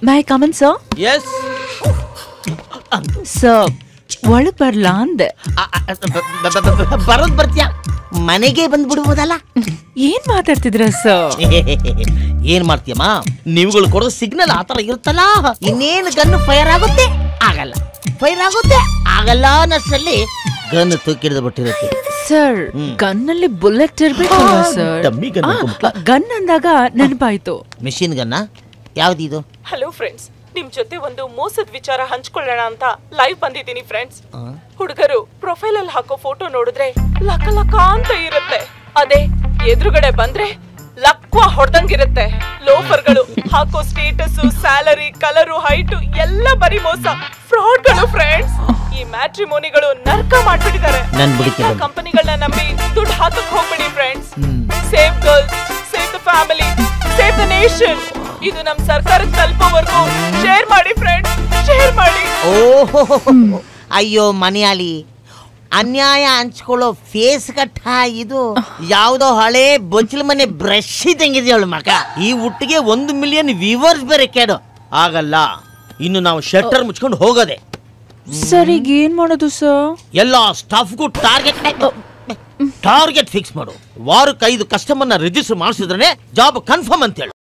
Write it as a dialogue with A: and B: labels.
A: ಮೈ come on sir?
B: Yes
A: sir ಒಳಗ್ ಬರ್ಲಾ ಅಂದೆ.
B: ಬರೋದ್ ಬರ್ತೀಯ, ಮನೆಗೆ ಬಂದ್ಬಿಡ್ಬೋದಲ್ಲ.
A: ಏನ್ ಮಾತಾಡ್ತಿದ್ರ ಸರ್?
B: ಏನ್ ಮಾಡ್ತೀಯಮ್ಮ, ನೀವುಗಳು ಕೊಡೋ ಸಿಗ್ನಲ್ ಆತರ ಇರುತ್ತಲ್ಲ. ಇನ್ನೇನು ಗನ್ ಫೈರ್ ಆಗುತ್ತೆ ಆಗಲ್ಲ, ಫೈರ್ ಆಗುತ್ತೆ ಆಗಲ್ಲ ಅನ್ನಷ್ಟರಲ್ಲಿ ಗನ್ ತೂಕಿಡಿದು ಬಿಟ್ಟಿರುತ್ತೆ.
A: ಸರ್ ಗನ್ನಲ್ಲಿ ಬುಲೆಟ್ ಇರ್ಬೇಕಲ್ವಾ ಸರ್? ಗನ್ ಅಂದಾಗ ನೆನಪಾಯ್ತು.
B: ಮೆಷಿನ್ ಗನ್ನ ಯಾವ್ದಿದು?
C: ಹಲೋ ಫ್ರೆಂಡ್ಸ್, ನಿಮ್ ಜೊತೆ ಒಂದು ಮೋಸದ ವಿಚಾರ ಹಂಚ್ಕೊಳ್ಳೋಣ ಅಂತ ಲೈವ್ ಬಂದಿದ್ದೀನಿ ಫ್ರೆಂಡ್ಸ್. ಹುಡುಗರು ಪ್ರೊಫೈಲ್ ಅಲ್ಲಿ ಹಾಕೋ ಫೋಟೋ ನೋಡಿದ್ರೆ ಲಕ ಲಕ ಅಂತ ಇರುತ್ತೆ. ಅದೇ ಎದುರುಗಡೆ ಬಂದ್ರೆ ಲಕ್ವಾ ಹೊಡೆದಂಗಿರುತ್ತೆ. ಲೋಫರ್ಗಳು ಹಾಕೋ ಸ್ಟೇಟಸ್, ಸ್ಯಾಲರಿ, ಕಲರು, ಹೈಟು ಎಲ್ಲ ಬರೀ ಮೋಸ, ಫ್ರಾಡ್ಗಳು ಫ್ರೆಂಡ್ಸ್. ಈ ಮ್ಯಾಟ್ರಿಮೋನಿಗಳು ನರ್ಕ ಮಾಡ್ಬಿಟ್ಟಿದ್ದಾರೆ. ಕಂಪನಿಗಳನ್ನ ನಂಬಿ ದುಡ್ಡು ಹಾಕಕ್ ಹೋಗ್ಬೇಡಿ friends. Save girls, save the family, save the nation. ಇದು ನಮ್ ಸರ್ಕಾರಕ್ಕೆ ತಲುಪೋವರೆಗೂ ಶೇರ್ ಮಾಡಿ ಫ್ರೆಂಡ್ಸ್, ಶೇರ್ ಮಾಡಿ.
B: ಓಹೋ ಅಯ್ಯೋ ಮನೆಯಾಳಿ, ಅನ್ಯಾಯ ಹಂಚ್ಕೊಳ್ಳೋ ಫೇಸ್ ಕಟ್ಟ ಇದು ಯಾವ್ದೋ ಹಳೆ ಬೊಚ್ಚಲ ಮನೆ ಬ್ರಷ್ ಇದ್ದಂಗಿದೆಯವಳು ಮಗ. ಈ ಒಟ್ಟಿಗೆ 1 ಮಿಲಿಯನ್ ವ್ಯೂವರ್ಸ್ ಬೇರೆ ಕೇಳು. ಆಗಲ್ಲ, ಇನ್ನು ನಾವು ಶಟರ್ ಮುಚ್ಕೊಂಡು ಹೋಗೋದೆ.
A: ಸರ್ ಈಗ ಏನ್ ಮಾಡೋದು ಸರ್?
B: ಎಲ್ಲ ಸ್ಟಾಫ್ಗೂ ಟಾರ್ಗೆಟ್ ಫಿಕ್ಸ್ ಮಾಡು. ವಾರಕ್ಕೆ 5 ಕಸ್ಟಮರ್ನ ರಿಜಿಸ್ಟರ್ ಮಾಡಿಸಿದ್ರೆ ಜಾಬ್ ಕನ್ಫರ್ಮ್ ಅಂತ ಹೇಳು.